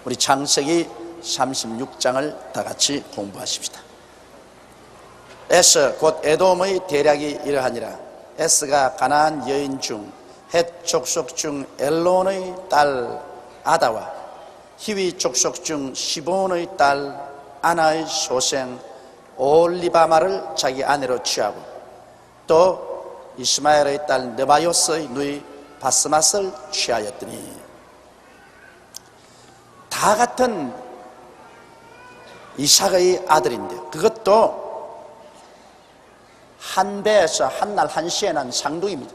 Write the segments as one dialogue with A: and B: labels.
A: 우리 창세기 36장을 다 같이 공부하십시다. 에스 곧 에돔의 대략이 이러하니라. 에스가 가나안 여인 중 헷 족속 중 엘론의 딸 아다와 히위 족속 중 시본의 딸 아나의 소생 올리바마를 자기 아내로 취하고 또 이스마엘의 딸 느바요스의 누이 바스맛을 취하였더니, 다 같은 이삭의 아들인데 그것도 한 배에서 한 날 한 시에 난 쌍둥이입니다.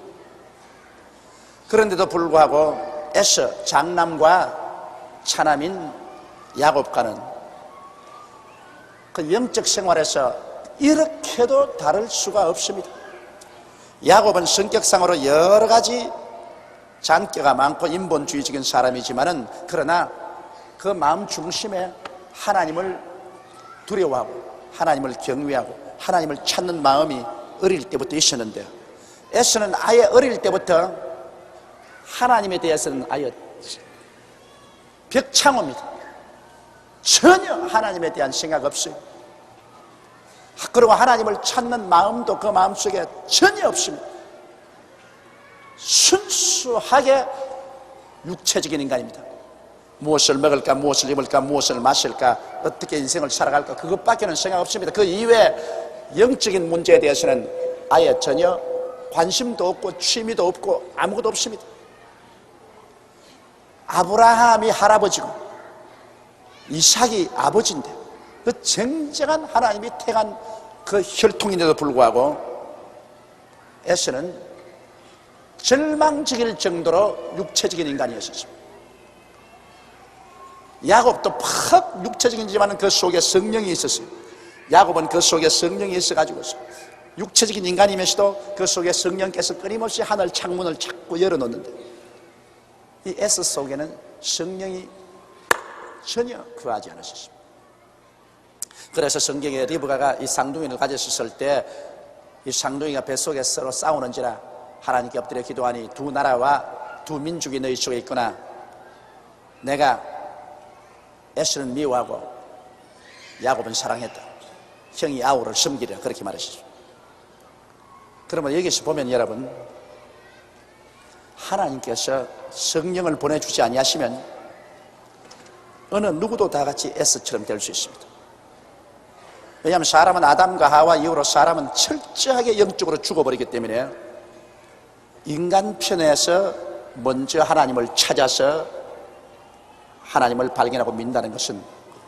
A: 그런데도 불구하고 에서 장남과 차남인 야곱과는 그 영적 생활에서 이렇게도 다를 수가 없습니다. 야곱은 성격상으로 여러 가지 장기가 많고 인본주의적인 사람이지만은 그러나 그 마음 중심에 하나님을 두려워하고 하나님을 경외하고 하나님을 찾는 마음이 어릴 때부터 있었는데요, 에서는 아예 어릴 때부터 하나님에 대해서는 아예 벽창호입니다. 전혀 하나님에 대한 생각 없어요. 그리고 하나님을 찾는 마음도 그 마음속에 전혀 없습니다. 순수하게 육체적인 인간입니다. 무엇을 먹을까, 무엇을 입을까, 무엇을 마실까, 어떻게 인생을 살아갈까, 그것밖에는 생각 없습니다. 그 이외에 영적인 문제에 대해서는 아예 전혀 관심도 없고 취미도 없고 아무것도 없습니다. 아브라함이 할아버지고 이삭이 아버지인데 그 쟁쟁한 하나님이 택한 그 혈통인데도 불구하고 에서는 절망적일 정도로 육체적인 인간이었습니다. 야곱도 팍 육체적이지만 그 속에 성령이 있었어요. 야곱은 그 속에 성령이 있어가지고 육체적인 인간이면서도 그 속에 성령께서 끊임없이 하늘 창문을 자꾸 열어놓는데, 이 에스 속에는 성령이 전혀 거하지 않으셨습니다. 그래서 성경에 리브가가 이 쌍둥이를 가졌을 때 이 쌍둥이가 뱃속에 서로 싸우는지라 하나님께 엎드려 기도하니, 두 나라와 두 민족이 너희 속에 있구나. 내가 에스는 미워하고 야곱은 사랑했다. 형이 아우를 섬기려, 그렇게 말하시죠. 그러면 여기서 보면 여러분, 하나님께서 성령을 보내주지 아니하시면 어느 누구도 다 같이 에스처럼 될 수 있습니다. 왜냐하면 사람은 아담과 하와 이후로 사람은 철저하게 영적으로 죽어버리기 때문에 인간 편에서 먼저 하나님을 찾아서 하나님을 발견하고 믿는다는 것은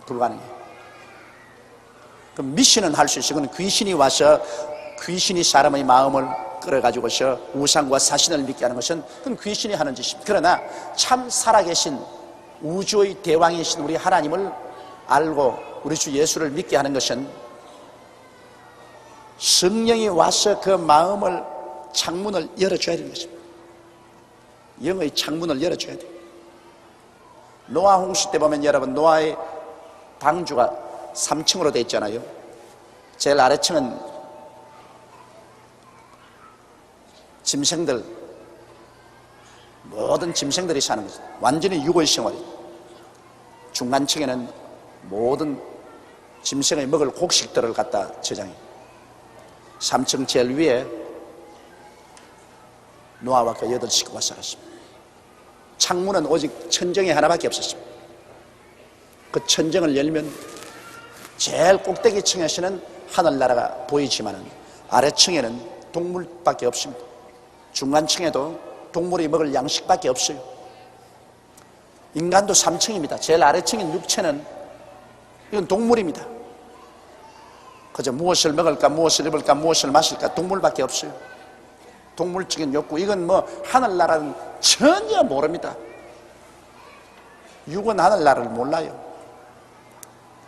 A: 불가능해요. 그럼 미신은 할 수 있어요. 그건 귀신이 와서 귀신이 사람의 마음을 끌어가지고서 우상과 사신을 믿게 하는 것은 그건 귀신이 하는 짓입니다. 그러나 참 살아계신 우주의 대왕이신 우리 하나님을 알고 우리 주 예수를 믿게 하는 것은 성령이 와서 그 마음을 창문을 열어줘야 되는 것입니다. 영의 창문을 열어줘야 돼요. 노아 홍수 때 보면 여러분, 노아의 방주가 3층으로 되어 있잖아요. 제일 아래층은 짐승들, 모든 짐승들이 사는 거죠. 완전히 육의 생활이에요. 중간층에는 모든 짐승의 먹을 곡식들을 갖다 저장해요. 3층 제일 위에 노아와 그 8식구가 살았습니다. 창문은 오직 천정에 하나밖에 없었습니다. 그 천정을 열면 제일 꼭대기 층에서는 하늘나라가 보이지만 아래층에는 동물밖에 없습니다. 중간층에도 동물이 먹을 양식밖에 없어요. 인간도 3층입니다. 제일 아래층인 육체는 이건 동물입니다. 그저 무엇을 먹을까, 무엇을 입을까, 무엇을 마실까, 동물밖에 없어요. 동물적인 욕구, 이건 뭐 하늘나라는 전혀 모릅니다. 육은 하늘나라를 몰라요.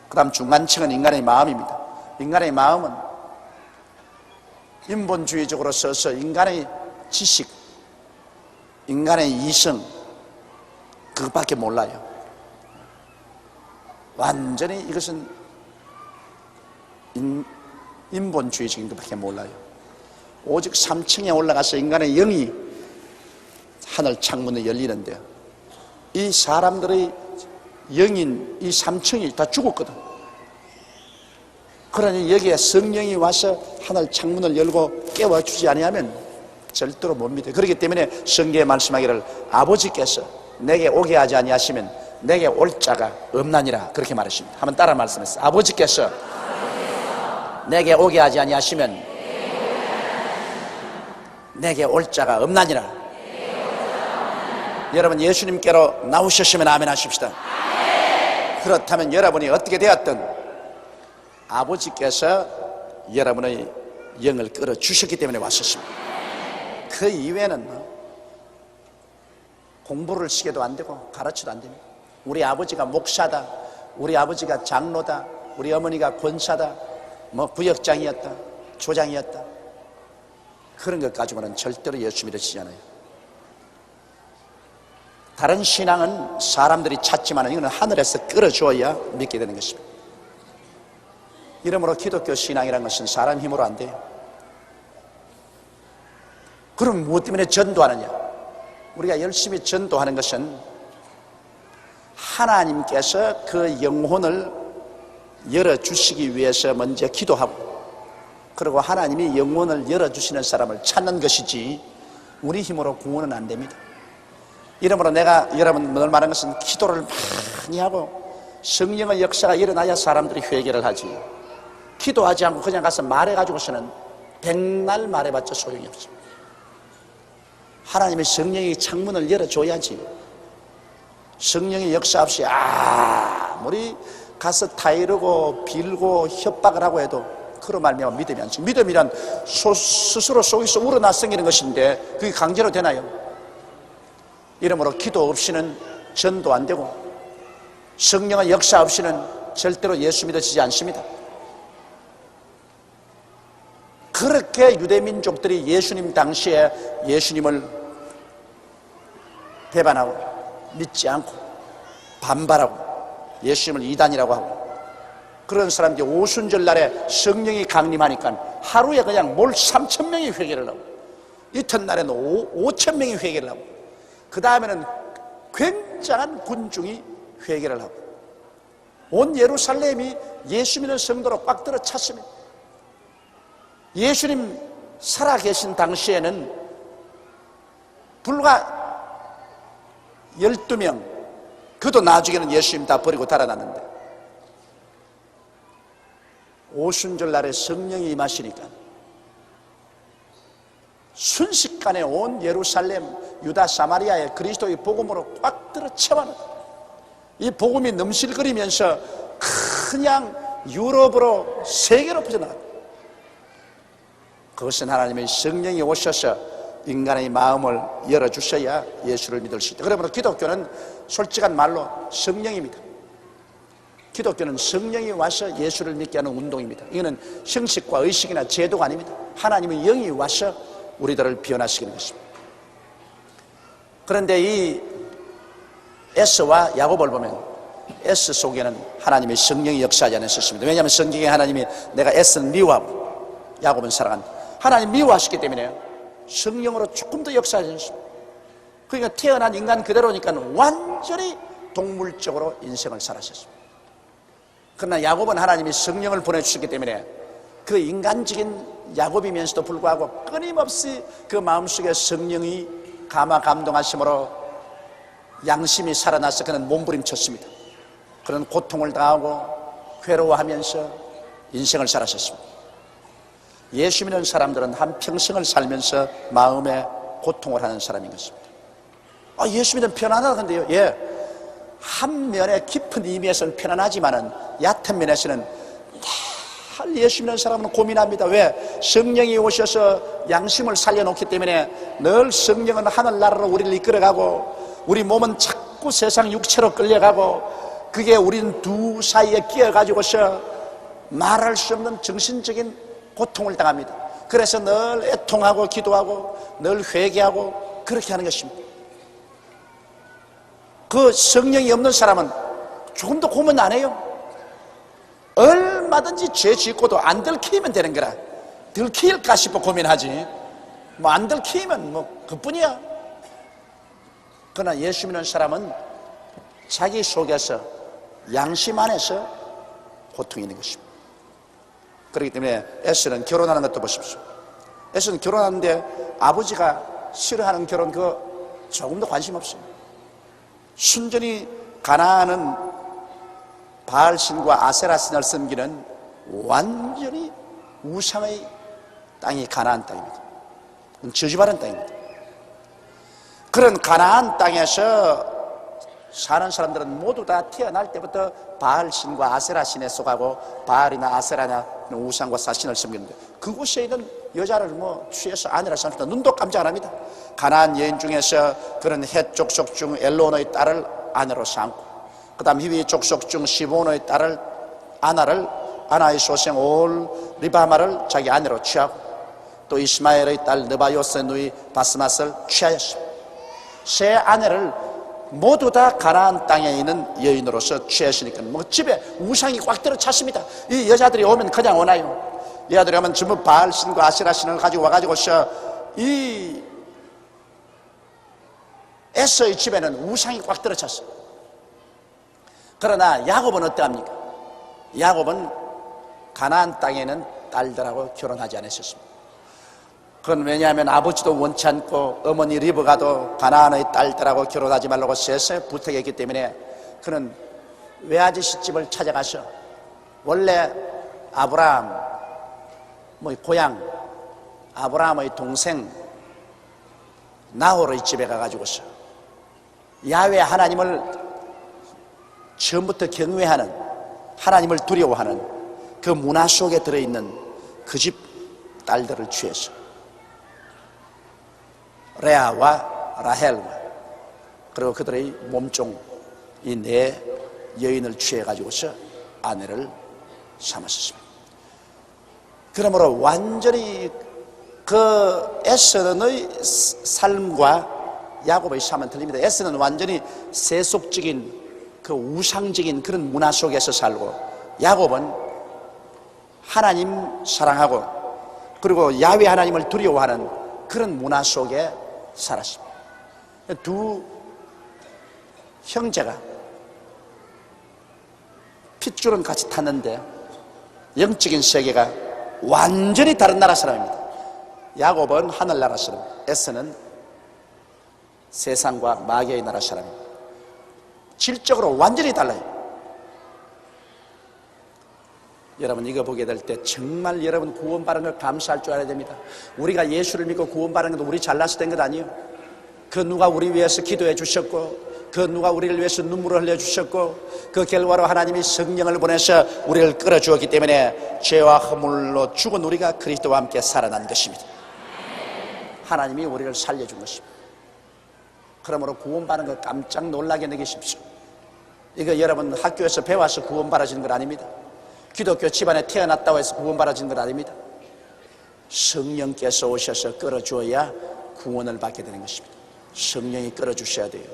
A: 그 다음 중간층은 인간의 마음입니다. 인간의 마음은 인본주의적으로 써서 인간의 지식, 인간의 이성, 그것밖에 몰라요. 완전히 이것은 인본주의적인 것밖에 몰라요. 오직 3층에 올라가서 인간의 영이 하늘 창문이 열리는데요, 이 사람들의 영인 이 3층이 다 죽었거든. 그러니 여기에 성령이 와서 하늘 창문을 열고 깨워주지 아니하면 절대로 못 믿어요. 그렇기 때문에 성경에 말씀하기를 아버지께서 내게 오게 하지 아니하시면 내게 올 자가 없나니라 그렇게 말하십니다. 한번 따라 말씀했어요. 아버지께서 내게 오게 하지 아니하시면 내게 올 자가 없나니라. 여러분 예수님께로 나오셨으면 아멘 하십시다. 그렇다면 여러분이 어떻게 되었든 아버지께서 여러분의 영을 끌어주셨기 때문에 왔었습니다. 그 이외에는 공부를 시켜도 안 되고 가르쳐도 안 됩니다. 우리 아버지가 목사다, 우리 아버지가 장로다, 우리 어머니가 권사다, 부역장이었다, 조장이었다, 그런 것 가지고는 절대로 예수 믿어지지 않아요. 다른 신앙은 사람들이 찾지만 이거는 하늘에서 끌어줘야 믿게 되는 것입니다. 이러므로 기독교 신앙이라는 것은 사람 힘으로 안 돼요. 그럼 무엇 때문에 전도하느냐? 우리가 열심히 전도하는 것은 하나님께서 그 영혼을 열어주시기 위해서 먼저 기도하고, 그리고 하나님이 영혼을 열어주시는 사람을 찾는 것이지 우리 힘으로 구원은 안 됩니다. 이러므로 내가 여러분 오늘 말한 것은 기도를 많이 하고 성령의 역사가 일어나야 사람들이 회개를 하지, 기도하지 않고 그냥 가서 말해가지고서는 백날 말해봤자 소용이 없습니다. 하나님의 성령이 창문을 열어줘야지. 성령의 역사 없이 아무리 가서 타이르고 빌고 협박을 하고 해도 그로 말미암아 믿음이 안 생깁니다. 믿음이란 스스로 속에서 우러나 생기는 것인데 그게 강제로 되나요? 이러므로 기도 없이는 전도 안 되고 성령의 역사 없이는 절대로 예수 믿어지지 않습니다. 그렇게 유대민족들이 예수님 당시에 예수님을 배반하고 믿지 않고 반발하고 예수님을 이단이라고 하고, 그런 사람들이 오순절날에 성령이 강림하니까 하루에 그냥 몰 3,000명이 회개를 하고, 이튿날에는 5,000명이 회개를 하고, 그 다음에는 굉장한 군중이 회개를 하고, 온 예루살렘이 예수 믿는 성도로 꽉 들어 찼습니다. 예수님 살아계신 당시에는 불과 12명, 그도 나중에는 예수님 다 버리고 달아났는데, 오순절날에 성령이 임하시니까 순식간에 온 예루살렘, 유다, 사마리아의 그리스도의 복음으로 꽉 들어 채워는, 이 복음이 넘실거리면서 그냥 유럽으로 세계로 퍼져나갔다. 그것은 하나님의 성령이 오셔서 인간의 마음을 열어주셔야 예수를 믿을 수 있다. 그러므로 기독교는 솔직한 말로 성령입니다. 기독교는 성령이 와서 예수를 믿게 하는 운동입니다. 이거는 형식과 의식이나 제도가 아닙니다. 하나님의 영이 와서 우리들을 변화시키는 것입니다. 그런데 이 S와 야고보를 보면 S 속에는 하나님의 성령이 역사하지 않으셨습니다. 왜냐하면 성경에 하나님이 내가 S는 미워하고 야고보는 사랑한다, 하나님 미워하시기 때문에 성령으로 조금 더 역사하지 않습니다. 그러니까 태어난 인간 그대로니까 완전히 동물적으로 인생을 살았습니다. 그러나 야곱은 하나님이 성령을 보내주셨기 때문에 그 인간적인 야곱이면서도 불구하고 끊임없이 그 마음속에 성령이 감화 감동하심으로 양심이 살아나서 그는 몸부림쳤습니다. 그런 고통을 당하고 괴로워하면서 인생을 살았습니다. 예수 믿는 사람들은 한평생을 살면서 마음에 고통을 하는 사람인 것입니다. 예수 믿으면 편안하던데요. 예, 한 면에 깊은 의미에서는 편안하지만은 얕은 면에서는 예수 믿는 사람은 고민합니다. 왜? 성령이 오셔서 양심을 살려놓기 때문에 늘 성령은 하늘나라로 우리를 이끌어가고, 우리 몸은 자꾸 세상 육체로 끌려가고, 그게 우린 두 사이에 끼어가지고서 말할 수 없는 정신적인 고통을 당합니다. 그래서 늘 애통하고 기도하고 늘 회개하고 그렇게 하는 것입니다. 그 성령이 없는 사람은 조금도 고민 안 해요. 얼마든지 죄 짓고도 안 들키면 되는 거라. 들킬까 싶어 고민하지, 안 들키면 그뿐이야. 그러나 예수 믿는 사람은 자기 속에서 양심 안에서 고통이 있는 것입니다. 그렇기 때문에 에스는 결혼하는 것도 보십시오. 에스는 결혼하는데 아버지가 싫어하는 결혼 그거 조금도 관심 없어요. 순전히 가나안은 바알신과 아세라신을 섬기는 완전히 우상의 땅이 가나안 땅입니다. 저주받은 땅입니다. 그런 가나안 땅에서 사는 사람들은 모두 다 태어날 때부터 바알신과 아세라신에 속하고 바알이나 아세라나 우상과 사신을 섬기는데 그곳에 있는 여자를 취해서 아내라 삼는다. 눈도 깜짝 안 합니다. 가나안 여인 중에서 그런 헷 족속 중 엘로노의 딸을 아내로 삼고 그 다음 히위 족속 중 시보노의 딸을 아나의 소생 올 리바마를 자기 아내로 취하고 또 이스마엘의 딸 느바요스의 누이 바스맛을 취하였습니다. 세 아내를 모두 다 가나안 땅에 있는 여인으로서 취하시니까 집에 우상이 꽉 들어 찼습니다. 이 여자들이 오면 그냥 오나요? 여자들이 오면 전부 바알신과 아세라신을 가지고 와가지고서 이 에서의 집에는 우상이 꽉 들어 찼어요. 그러나 야곱은 어떠합니까? 야곱은 가나안 땅에 있는 딸들하고 결혼하지 않았습니다. 그건 왜냐하면 아버지도 원치 않고 어머니 리브가도 가나안의 딸들하고 결혼하지 말라고 세세 부탁했기 때문에 그는 외아저씨 집을 찾아가서 원래 아브라함 고향 아브라함의 동생 나홀의 집에 가가지고서 야훼 하나님을 처음부터 경외하는 하나님을 두려워하는 그 문화 속에 들어있는 그 집 딸들을 취해서 레아와 라헬과 그리고 그들의 몸종 이 네 여인을 취해가지고서 아내를 삼았습니다. 그러므로 완전히 그 에서의 삶과 야곱의 삶은 틀립니다. 에서는 완전히 세속적인 그 우상적인 그런 문화 속에서 살고 야곱은 하나님 사랑하고 그리고 야훼 하나님을 두려워하는 그런 문화 속에 살았습니다. 두 형제가 핏줄은 같이 탔는데 영적인 세계가 완전히 다른 나라 사람입니다. 야곱은 하늘나라 사람, 에서는 세상과 마귀의 나라 사람입니다. 질적으로 완전히 달라요. 여러분 이거 보게 될 때 정말 여러분 구원받은 걸 감사할 줄 알아야 됩니다. 우리가 예수를 믿고 구원받은 것도 우리 잘나서 된 것 아니에요. 그 누가 우리 위해서 기도해 주셨고 그 누가 우리를 위해서 눈물을 흘려 주셨고 그 결과로 하나님이 성령을 보내서 우리를 끌어주었기 때문에 죄와 허물로 죽은 우리가 그리스도와 함께 살아난 것입니다. 하나님이 우리를 살려준 것입니다. 그러므로 구원받은 걸 깜짝 놀라게 여기십시오. 이거 여러분 학교에서 배워서 구원받아지는 건 아닙니다. 기독교 집안에 태어났다고 해서 구원받아지는 건 아닙니다. 성령께서 오셔서 끌어주어야 구원을 받게 되는 것입니다. 성령이 끌어주셔야 돼요.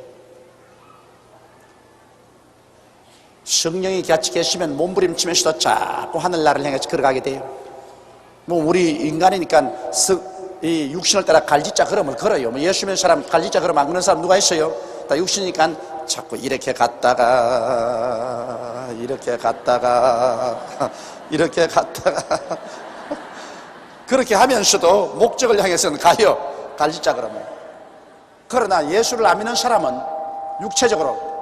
A: 성령이 같이 계시면 몸부림치면서도 자꾸 하늘나라를 향해서 걸어가게 돼요. 우리 인간이니까 이 육신을 따라 갈지자 걸음을 걸어요. 예수 믿는 사람 갈지자 걸음 안 걷는 사람 누가 있어요? 다 육신이니까 자꾸 이렇게 갔다가 이렇게 갔다가 이렇게 갔다가 그렇게 하면서도 목적을 향해서는 가요. 갈지자 걸음을. 그러나 예수를 안 믿는 사람은 육체적으로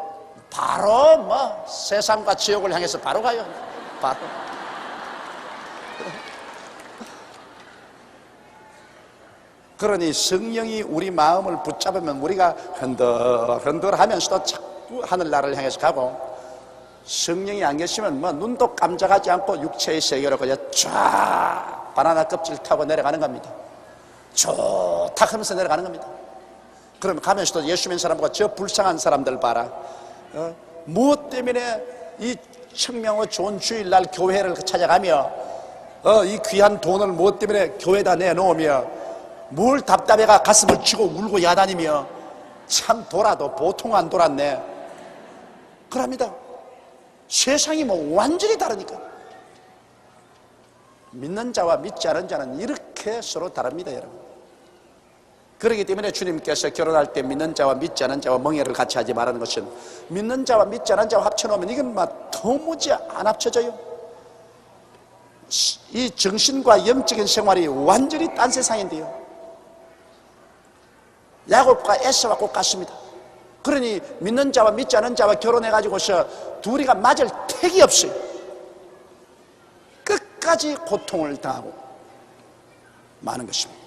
A: 바로 세상과 지옥을 향해서 바로 가요. 바로. 그러니 성령이 우리 마음을 붙잡으면 우리가 흔들흔들 하면서도 자꾸 하늘나라를 향해서 가고 성령이 안 계시면 눈도 깜짝하지 않고 육체의 세계로 그냥 쫙 바나나 껍질 타고 내려가는 겁니다. 좋다 하면서 내려가는 겁니다. 그러면 가면서도 예수 믿는 사람 보고 저 불쌍한 사람들 봐라. 무엇 때문에 이 청명의 좋은 주일날 교회를 찾아가며 이 귀한 돈을 무엇 때문에 교회에다 내놓으며 뭘 답답해가 가슴을 치고 울고 야단이며 참 돌아도 보통 안 돌았네. 그럽니다. 세상이 완전히 다르니까. 믿는 자와 믿지 않은 자는 이렇게 서로 다릅니다, 여러분. 그렇기 때문에 주님께서 결혼할 때 믿는 자와 믿지 않은 자와 멍에를 같이 하지 말라는 것은, 믿는 자와 믿지 않은 자와 합쳐놓으면 이건 막 도무지 안 합쳐져요. 이 정신과 영적인 생활이 완전히 딴 세상인데요. 야곱과 에서와 꼭 같습니다. 그러니 믿는 자와 믿지 않은 자와 결혼해가지고서 둘이가 맞을 택이 없어요. 끝까지 고통을 당하고 마는 것입니다.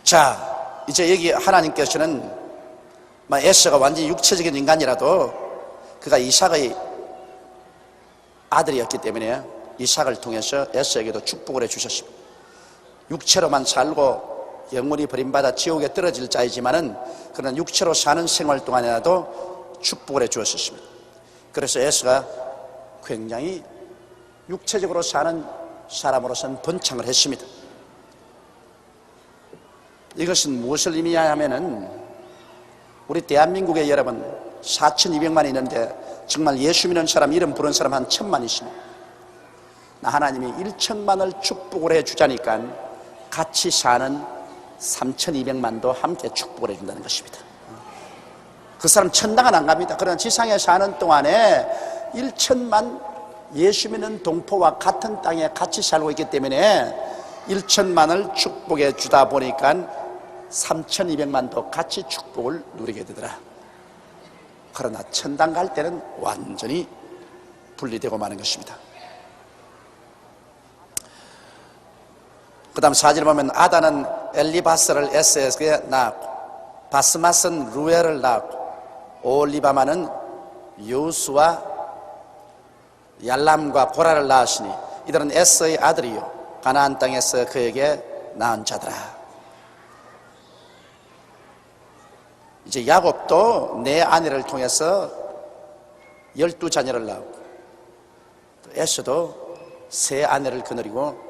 A: 자, 이제 여기 하나님께서는 에서가 완전히 육체적인 인간이라도 그가 이삭의 아들이었기 때문에 이삭을 통해서 에서에게도 축복을 해주셨습니다. 육체로만 살고 영원히 버림받아 지옥에 떨어질 자이지만은 그런 육체로 사는 생활 동안에라도 축복을 해주었습니다. 그래서 에서가 굉장히 육체적으로 사는 사람으로서는 번창을 했습니다. 이것은 무엇을 의미하냐면은 우리 대한민국에 여러분 4,200만이 있는데 정말 예수 믿는 사람, 이름 부른 사람 한 1,000만 있습니다. 하나님이 1,000만을 축복을 해주자니까 같이 사는 3,200만도 함께 축복을 해준다는 것입니다. 그 사람 천당은 안 갑니다. 그러나 지상에 사는 동안에 1,000만 예수 믿는 동포와 같은 땅에 같이 살고 있기 때문에 1,000만을 축복해 주다 보니까 3,200만도 같이 축복을 누리게 되더라. 그러나 천당 갈 때는 완전히 분리되고 마는 것입니다. 그 다음 4절 보면 아다는 엘리바스를 에스에게 낳았고 바스맛은 루엘을 낳았고 오홀리바마는 여우수와 얄람과 고라를 낳았으니 이들은 에스의 아들이요 가나안 땅에서 그에게 낳은 자더라. 이제 야곱도 내 아내를 통해서 12자녀를 낳았고 에서도 세 아내를 거느리고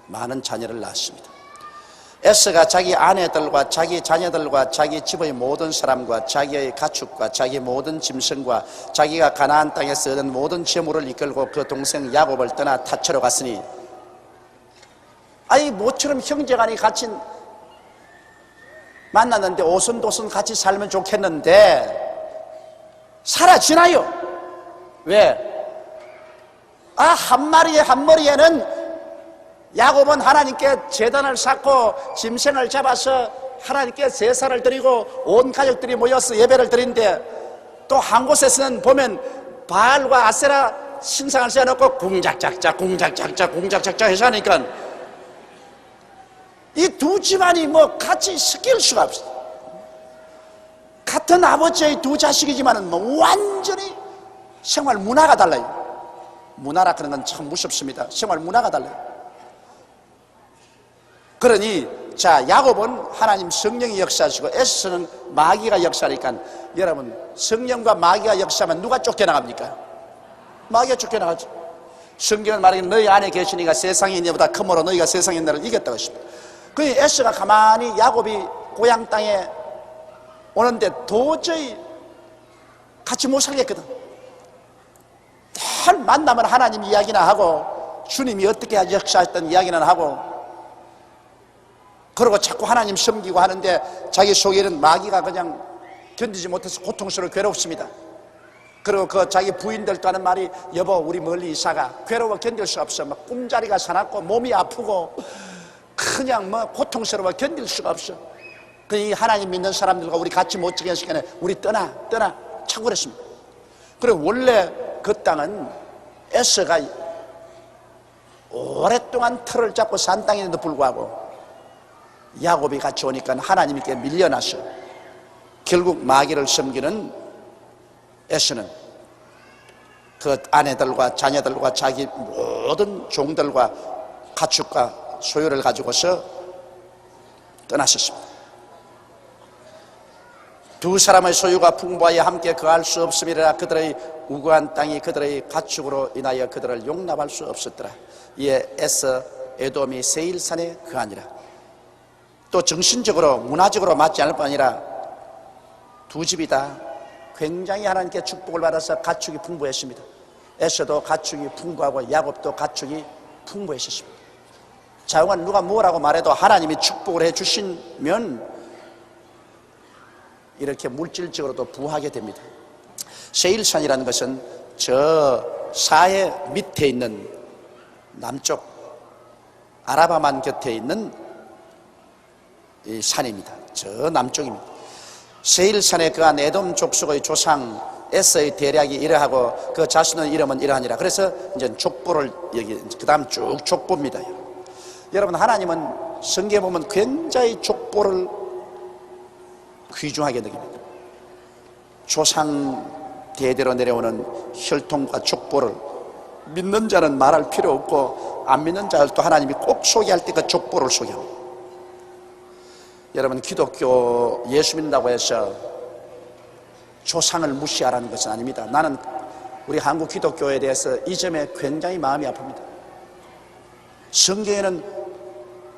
A: 많은 자녀를 낳았습니다. 에서가 자기 아내들과 자기 자녀들과 자기 집의 모든 사람과 자기의 가축과 자기 모든 짐승과 자기가 가나안 땅에서 얻은 모든 재물을 이끌고 그 동생 야곱을 떠나 타처로 갔으니, 아이 모처럼 형제간이 같이 만났는데 오손도손 같이 살면 좋겠는데 사라지나요? 왜? 한 마리의 한 머리에는 야곱은 하나님께 제단을 쌓고 짐승을 잡아서 하나님께 제사를 드리고 온 가족들이 모여서 예배를 드리는데, 또 한 곳에서는 보면 바알과 아세라 신상을 세워놓고 궁작작작 궁작작작 궁작작작 해서 하니까 이 두 집안이 같이 섞일 수가 없어요. 같은 아버지의 두 자식이지만은 완전히 생활 문화가 달라요. 문화라 그런 건 참 무섭습니다. 생활 문화가 달라요. 그러니 자, 야곱은 하나님 성령이 역사하시고 에서는 마귀가 역사하니까, 여러분 성령과 마귀가 역사하면 누가 쫓겨나갑니까? 마귀가 쫓겨나가죠. 성경은 말하기를 너희 안에 계시니까 세상이 너보다 크므로 너희가 세상의 너를 이겼다고 했습니다. 그러니 에서가 가만히 야곱이 고향 땅에 오는데 도저히 같이 못 살겠거든. 늘 만나면 하나님 이야기나 하고 주님이 어떻게 역사했던 이야기나 하고, 그리고 자꾸 하나님 섬기고 하는데 자기 속에는 마귀가 그냥 견디지 못해서 고통스러워 괴롭습니다. 그리고 그 자기 부인들도 하는 말이, 여보 우리 멀리 이사가, 괴로워 견딜 수 없어. 막 꿈자리가 사납고 몸이 아프고 그냥 고통스러워 견딜 수가 없어. 그 하나님 믿는 사람들과 우리 같이 못 지내는 시간에 우리 떠나 자꾸 그랬습니다. 그리고 원래 그 땅은 에서가 오랫동안 틀을 잡고 산 땅인데도 불구하고 야곱이 같이 오니까 하나님께 밀려나서 결국 마귀를 섬기는 에서는 그 아내들과 자녀들과 자기 모든 종들과 가축과 소유를 가지고서 떠났었습니다. 두 사람의 소유가 풍부하여 함께 거할 수 없음이라 그들의 우거한 땅이 그들의 가축으로 인하여 그들을 용납할 수 없었더라. 이에 에서 에돔이 세일산에 거하니라. 또 정신적으로 문화적으로 맞지 않을 뿐 아니라 두 집이 다 굉장히 하나님께 축복을 받아서 가축이 풍부했습니다. 에서도 가축이 풍부하고 야곱도 가축이 풍부했었습니다. 자영한 누가 뭐라고 말해도 하나님이 축복을 해 주시면 이렇게 물질적으로도 부하게 됩니다. 세일산이라는 것은 저 사해 밑에 있는 남쪽 아라바만 곁에 있는 이 산입니다. 저 남쪽입니다. 세일산에 그한 에돔 족속의 조상 에서의 대략이 이러하고 그 자신의 이름은 이러하니라. 그래서 이제 족보를 여기 그 다음 쭉 족보입니다. 여러분, 하나님은 성경에 보면 굉장히 족보를 귀중하게 느낍니다. 조상 대대로 내려오는 혈통과 족보를 믿는 자는 말할 필요 없고 안 믿는 자들도 하나님이 꼭 소개할 때 그 족보를 소개합니다. 여러분, 기독교 예수 믿는다고 해서 조상을 무시하라는 것은 아닙니다. 나는 우리 한국 기독교에 대해서 이 점에 굉장히 마음이 아픕니다. 성경에는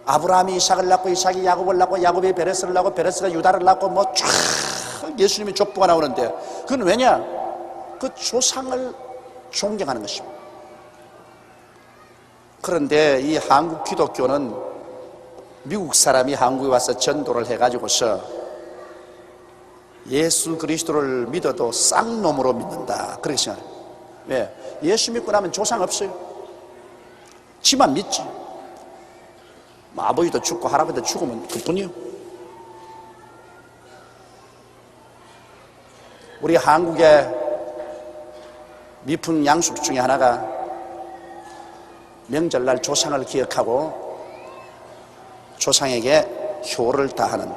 A: 아브라함이 이삭을 낳고 이삭이 야곱을 낳고 야곱이 베레스를 낳고 베레스가 유다를 낳고 뭐 쫙 예수님의 족보가 나오는데 그건 왜냐? 그 조상을 존경하는 것입니다. 그런데 이 한국 기독교는 미국 사람이 한국에 와서 전도를 해가지고서 예수 그리스도를 믿어도 쌍놈으로 믿는다, 그렇게 생각해요. 왜? 예수 믿고 나면 조상 없어요. 지만 믿지. 뭐 아버지도 죽고 할아버지도 죽으면 그뿐이요. 우리 한국의 미풍 양속 중에 하나가 명절날 조상을 기억하고 조상에게 효를 다하는,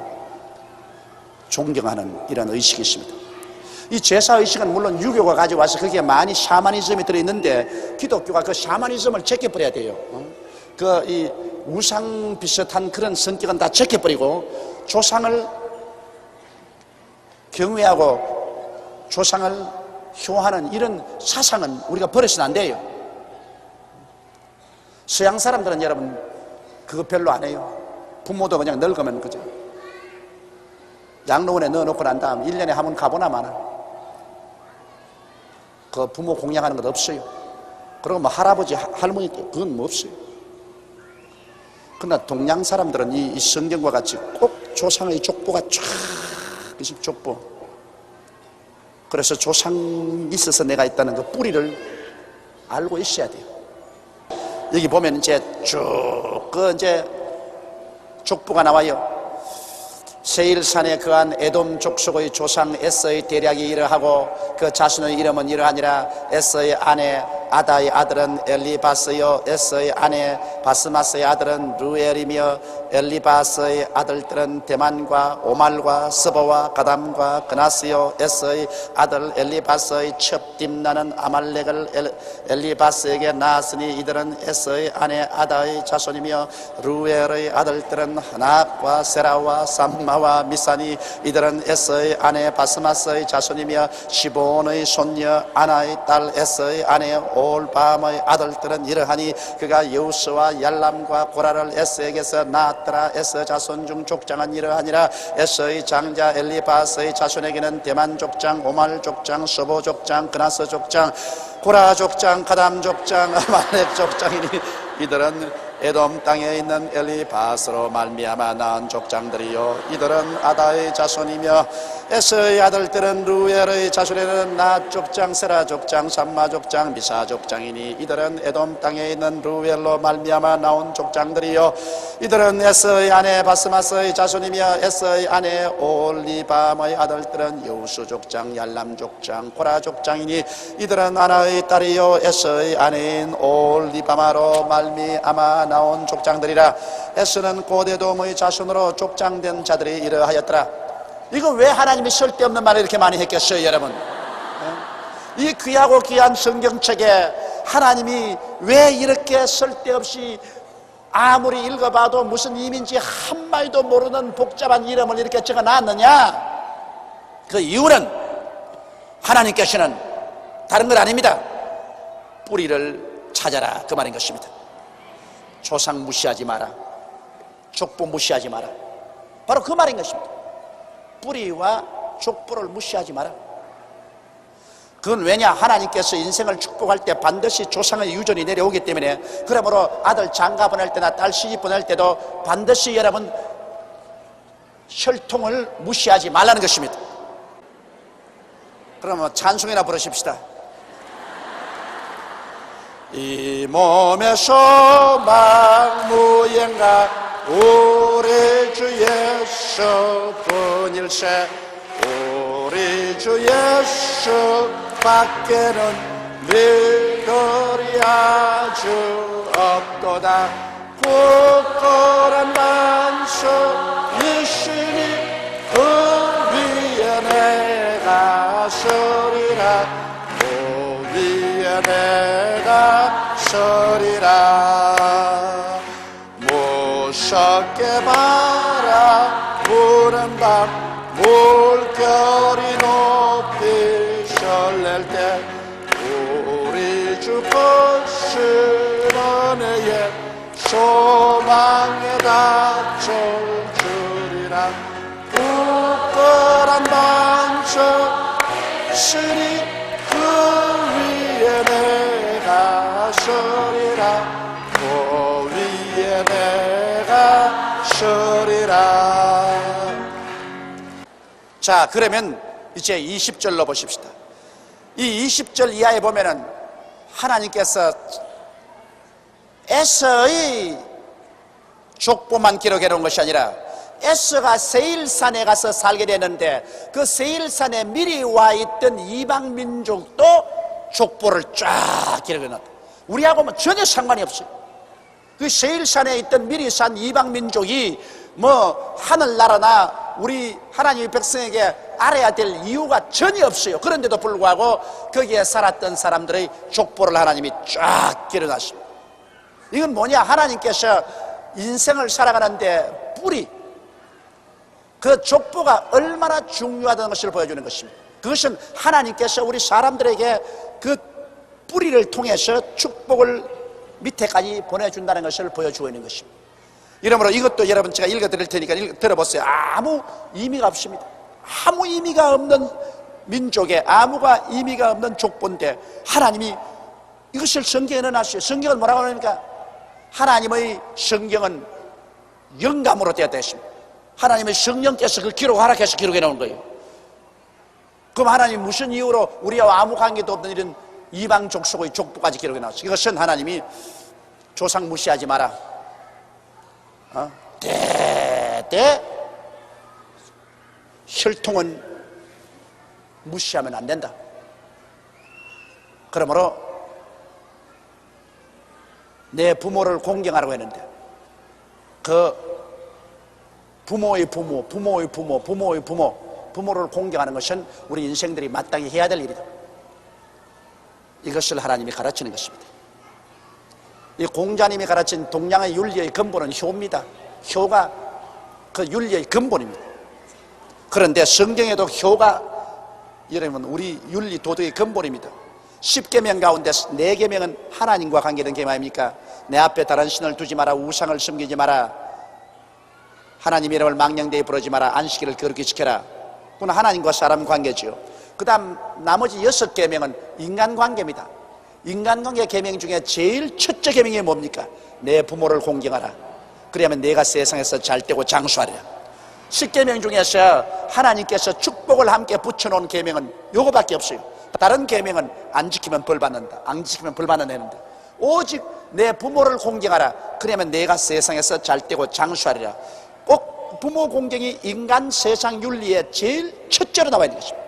A: 존경하는 이런 의식이 있습니다. 이 제사의식은 물론 유교가 가져와서 거기에 많이 샤머니즘이 들어있는데 기독교가 그 샤머니즘을 제껴버려야 돼요. 그 이 우상 비슷한 그런 성격은 다 제껴버리고 조상을 경외하고 조상을 효하는 이런 사상은 우리가 버려서는 안 돼요. 서양 사람들은 여러분 그거 별로 안 해요. 부모도 그냥 늙으면 그죠, 양로원에 넣어놓고 난 다음 1년에 한 번 가보나 마나. 그 부모 공양하는 것 없어요. 그리고 뭐 할아버지 할머니 그건 뭐 없어요. 그러나 동양 사람들은 이 성경과 같이 꼭 조상의 족보가 쫙 있어요. 족보. 그래서 조상이 있어서 내가 있다는 그 뿌리를 알고 있어야 돼요. 여기 보면 이제 쭉 그 이제 족보가 나와요. 세일산에 거한 에돔 족속의 조상 에서의 대략이 이러하고 그 자신의 이름은 이러하니라. 에서의 아내 아다의 아들은 엘리바스요, 에서의 아내 바스마스의 아들은 루엘이며 엘리바스의 아들들은 데만과 오말과 스보와 가담과 그나스요. 에서의 아들 엘리바스의 첩 딥나는 아말렉을 엘리바스에게 낳았으니 이들은 에서의 아내 아다의 자손이며 루엘의 아들들은 하낙과 세라와 삼마와 미사니 이들은 에서의 아내 바스마스의 자손이며 시본의 손녀 아나의 딸 에서의 아내 올밤의 아들들은 이러하니 그가 여우스와 얄람과 고라를 에서에게서 낳았더라. 에서 자손 중 족장은 이러하니라. 에서의 장자 엘리바스의 자손에게는 대만 족장, 오말 족장, 서보 족장, 그나스 족장, 고라 족장, 가담 족장, 아말렉 족장이니 이들은 에돔 땅에 있는 엘리바스로 말미암아 낳은 족장들이요 이들은 아다의 자손이며 에서의 아들들은 루엘의 자손에는 낫 족장, 세라 족장, 삼마 족장, 미사 족장이니 이들은 에돔 땅에 있는 루엘로 말미암아 나온 족장들이요 이들은 에서의 아내 바스마스의 자손이며 에서의 아내 올리밤의 아들들은 여우수 족장, 얄람 족장, 고라 족장이니 이들은 아나의 딸이요 에서의 아내인 올리바마로 말미암아 나온 족장들이라. 에서는 고대돔의 자손으로 족장된 자들이 이러하였더라. 이거 왜 하나님이 쓸데없는 말을 이렇게 많이 했겠어요, 여러분? 이 귀하고 귀한 성경책에 하나님이 왜 이렇게 쓸데없이 아무리 읽어봐도 무슨 의미인지 한 마디도 모르는 복잡한 이름을 이렇게 적어놨느냐? 그 이유는 하나님께서는 다른 건 아닙니다. 뿌리를 찾아라, 그 말인 것입니다. 조상 무시하지 마라, 족보 무시하지 마라, 바로 그 말인 것입니다. 뿌리와 족보를 무시하지 마라. 그건 왜냐? 하나님께서 인생을 축복할 때 반드시 조상의 유전이 내려오기 때문에, 그러므로 아들 장가 보낼 때나 딸 시집 보낼 때도 반드시 여러분 혈통을 무시하지 말라는 것입니다. 그러면 찬송이나 부르십시다. 이 몸의 소망 무언가 우리 주 예수 분일세. 우리 주 예수 밖에는 믿으리 아주 없도다. 굳건한 만수 이시니 그 위에 내가 서리라. 그 위에 내가 서리라. 무섭게 바라보는 밤 물결이 높이 설렐 때 우리 주 거스는 애의 소망에 닿을 줄이라. 굳건한 반석 쓰니 그 위에 내가 서리라. 그 위에 내가 서리라. 자, 그러면 이제 20절로 보십시다. 이 20절 이하에 보면은 하나님께서 에서의 족보만 기록해 놓은 것이 아니라 에서가 세일산에 가서 살게 되는데 그 세일산에 미리 와 있던 이방 민족도 족보를 쫙 기록해 놨다. 우리하고는 전혀 상관이 없어요. 그 세일산에 있던 미리 산 이방 민족이 뭐 하늘나라나 우리 하나님의 백성에게 알아야 될 이유가 전혀 없어요. 그런데도 불구하고 거기에 살았던 사람들의 족보를 하나님이 쫙 기록하십니다. 이건 뭐냐? 하나님께서 인생을 살아가는데 뿌리, 그 족보가 얼마나 중요하다는 것을 보여주는 것입니다. 그것은 하나님께서 우리 사람들에게 그 뿌리를 통해서 축복을 밑에까지 보내준다는 것을 보여주고 있는 것입니다. 이러므로 이것도 여러분 제가 읽어드릴 테니까 들어보세요. 아무 의미가 없습니다. 아무 의미가 없는 민족에 아무가 의미가 없는 족보인데 하나님이 이것을 성경에 넣어놨어요. 성경은 뭐라고 하니까 하나님의 성경은 영감으로 되었다 했습니다. 하나님의 성령께서 그 기록 허락해서 기록해 놓은 거예요. 그럼 하나님 무슨 이유로 우리와 아무 관계도 없는 이런 이방 족속의 족보까지 기록해 놨어요? 이것은 하나님이 조상 무시하지 마라. 대대 혈통은 무시하면 안 된다. 그러므로 내 부모를 공경하라고 했는데 그 부모의 부모, 부모의 부모, 부모의 부모, 부모를 공경하는 것은 우리 인생들이 마땅히 해야 될 일이다. 이것을 하나님이 가르치는 것입니다. 이 공자님이 가르친 동양의 윤리의 근본은 효입니다. 효가 그 윤리의 근본입니다. 그런데 성경에도 효가 여러분 우리 윤리 도덕의 근본입니다. 10계명 가운데 4계명은 하나님과 관계된 계명 아닙니까? 내 앞에 다른 신을 두지 마라, 우상을 섬기지 마라, 하나님의 이름을 망령되이 부르지 마라, 안식일을 거룩히 지켜라. 그건 하나님과 사람 관계죠. 그 다음 나머지 6계명은 인간관계입니다. 인간관계 계명 중에 제일 첫째 계명이 뭡니까? 내 부모를 공경하라. 그러면 내가 세상에서 잘되고 장수하리라. 10계명 중에서 하나님께서 축복을 함께 붙여놓은 계명은 요거밖에 없어요. 다른 계명은 안 지키면 벌 받는다, 안 지키면 벌 받는 애는데 오직 내 부모를 공경하라. 그러면 내가 세상에서 잘되고 장수하리라. 꼭 부모 공경이 인간 세상 윤리의 제일 첫째로 나와 있는 것입니다.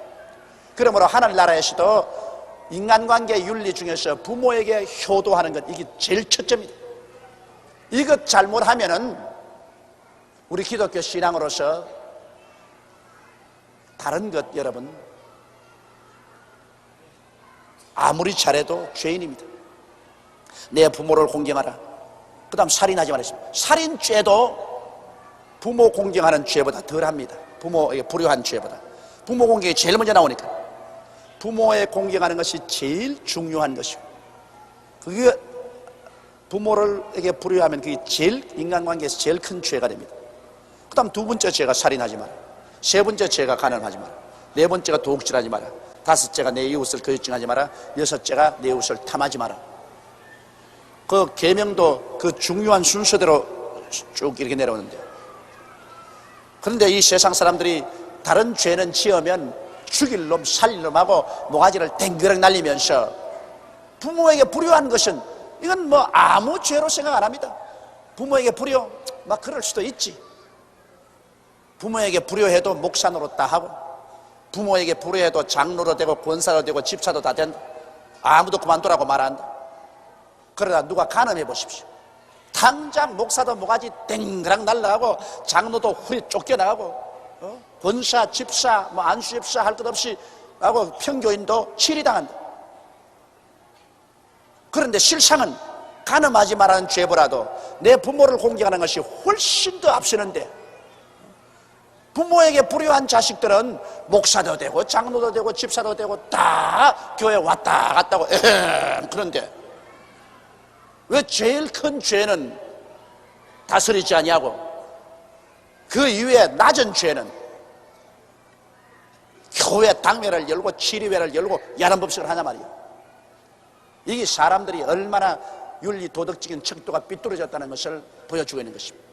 A: 그러므로 하늘나라에서도 인간관계 윤리 중에서 부모에게 효도하는 것, 이게 제일 첫째입니다. 이것 잘못하면은 우리 기독교 신앙으로서 다른 것 여러분 아무리 잘해도 죄인입니다. 내 부모를 공경하라. 그 다음 살인하지 말았습니다. 살인죄도 부모 공경하는 죄보다 덜합니다. 부모에게 불효한 죄보다. 부모 공경이 제일 먼저 나오니까 부모에 공경하는 것이 제일 중요한 것이고, 그게 부모에게 불효하면 그게 제일 인간관계에서 제일 큰 죄가 됩니다. 그 다음 두 번째 죄가 살인하지 마라. 세 번째 죄가 간음하지 마라. 네 번째가 도둑질하지 마라. 다섯째가 내 이웃을 거짓증하지 마라. 여섯째가 내 이웃을 탐하지 마라. 그 계명도 그 중요한 순서대로 쭉 이렇게 내려오는데, 그런데 이 세상 사람들이 다른 죄는 지으면 죽일 놈 살릴 놈하고 모가지를 댕그락 날리면서 부모에게 불효한 것은 이건 뭐 아무 죄로 생각 안 합니다. 부모에게 불효 막 그럴 수도 있지. 부모에게 불효해도 목사 노릇 다 하고, 부모에게 불효해도 장로로 되고 권사로 되고 집사도 다 된다. 아무도 그만두라고 말 안 한다. 그러다 누가 간음해 보십시오. 당장 목사도 모가지 땡그랑 날라가고 장로도 훌 쫓겨나가고 권사, 집사, 뭐 안수집사 할 것 없이 하고 평교인도 치리당한다. 그런데 실상은 간음하지 말라는 죄보다도 내 부모를 공경하는 것이 훨씬 더 앞서는데, 부모에게 불효한 자식들은 목사도 되고 장로도 되고 집사도 되고 다 교회 왔다 갔다 하고 그런데 왜 제일 큰 죄는 다스리지 아니하고 그 이외에 낮은 죄는 교회 당회를 열고 치리회를 열고 야단법석을 하냐 말이에요. 이게 사람들이 얼마나 윤리 도덕적인 척도가 삐뚤어졌다는 것을 보여주고 있는 것입니다.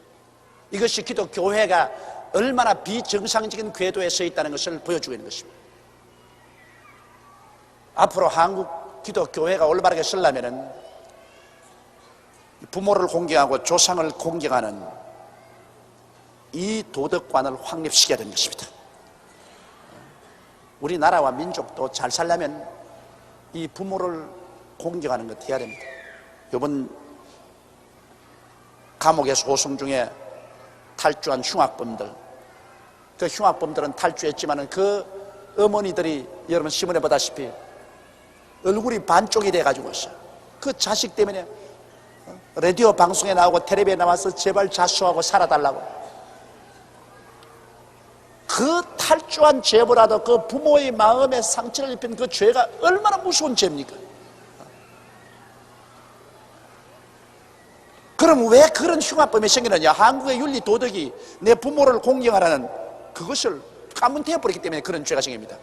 A: 이것이 기독교회가 얼마나 비정상적인 궤도에 서 있다는 것을 보여주고 있는 것입니다. 앞으로 한국 기독교회가 올바르게 서려면은 부모를 공경하고 조상을 공경하는 이 도덕관을 확립시켜야 되는 것입니다. 우리나라와 민족도 잘 살려면 이 부모를 공경하는 것 해야 됩니다. 이번 감옥의 소송 중에 탈주한 흉악범들, 그 흉악범들은 탈주했지만은 그 어머니들이 여러분 신문에 보다시피 얼굴이 반쪽이 돼가지고 있어요. 그 자식 때문에 라디오 방송에 나오고 텔레비에 나와서 제발 자수하고 살아달라고. 그 탈주한 죄보다도 그 부모의 마음에 상처를 입힌 그 죄가 얼마나 무서운 죄입니까? 그럼 왜 그런 흉악범이 생기느냐? 한국의 윤리 도덕이 내 부모를 공경하라는 그것을 까문태워버리기 때문에 그런 죄가 생깁니다.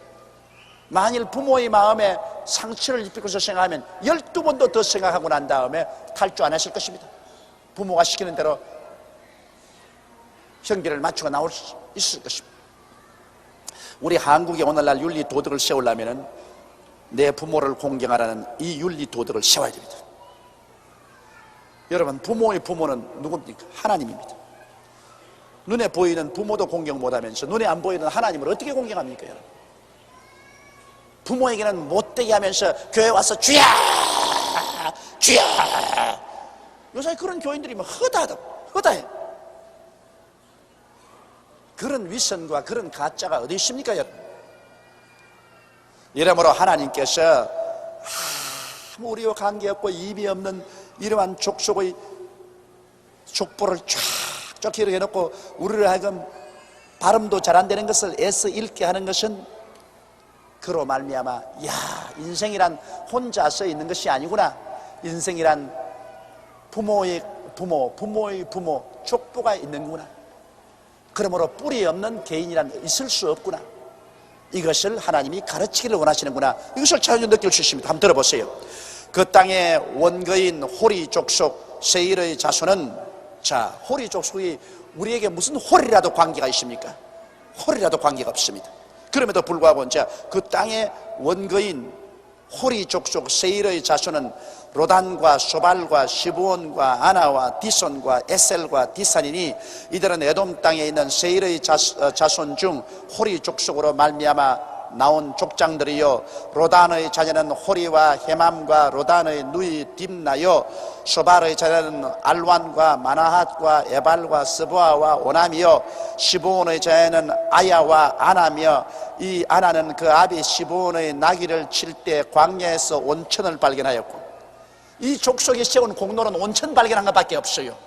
A: 만일 부모의 마음에 상처를 입히고서 생각하면 12번도 더 생각하고 난 다음에 탈주 안 했을 것입니다. 부모가 시키는 대로 형기를 맞추고 나올 수 있을 것입니다. 우리 한국이 오늘날 윤리 도덕을 세우려면 내 부모를 공경하라는 이 윤리 도덕을 세워야 됩니다. 여러분, 부모의 부모는 누굽니까? 하나님입니다. 눈에 보이는 부모도 공경 못하면서 눈에 안 보이는 하나님을 어떻게 공경합니까, 여러분? 부모에게는 못되게 하면서 교회 와서 주야 주야. 요새 그런 교인들이 뭐 허다해. 그런 위선과 그런 가짜가 어디 있습니까, 여러분? 이러므로 하나님께서 아무 우리와 관계없고 의미 없는 이러한 족속의 족보를 쫙쫙 이렇게 해놓고 우리를 하여금 발음도 잘 안 되는 것을 애써 읽게 하는 것은 그로 말미암아 야, 인생이란 혼자서 있는 것이 아니구나. 인생이란 부모의 부모 족보가 있는구나. 그러므로 뿌리 없는 개인이란 있을 수 없구나. 이것을 하나님이 가르치기를 원하시는구나. 이것을 자연히 느낄 수 있습니다. 한번 들어보세요. 그 땅의 원거인 호리 족속 세일의 자손은, 자, 호리 족속이 우리에게 무슨 호리라도 관계가 있습니까? 호리라도 관계가 없습니다. 그럼에도 불구하고 이제 그 땅의 원거인 호리 족속 세일의 자손은 로단과 소발과 시브온과 아나와 디손과 에셀과 디산이니 이들은 에돔 땅에 있는 세일의 자손 중 호리 족속으로 말미암아 나온 족장들이요, 로단의 자녀는 호리와 헤맘과 로단의 누이 딥나요, 소발의 자녀는 알완과 마나핫과 에발과 스보아와 오남이요, 시브온의 자녀는 아야와 아나며 이 아나는 그 아비 시브온의 나귀를 칠 때 광야에서 온천을 발견하였고, 이 족속이 세운 공로는 온천 발견한 것밖에 없어요.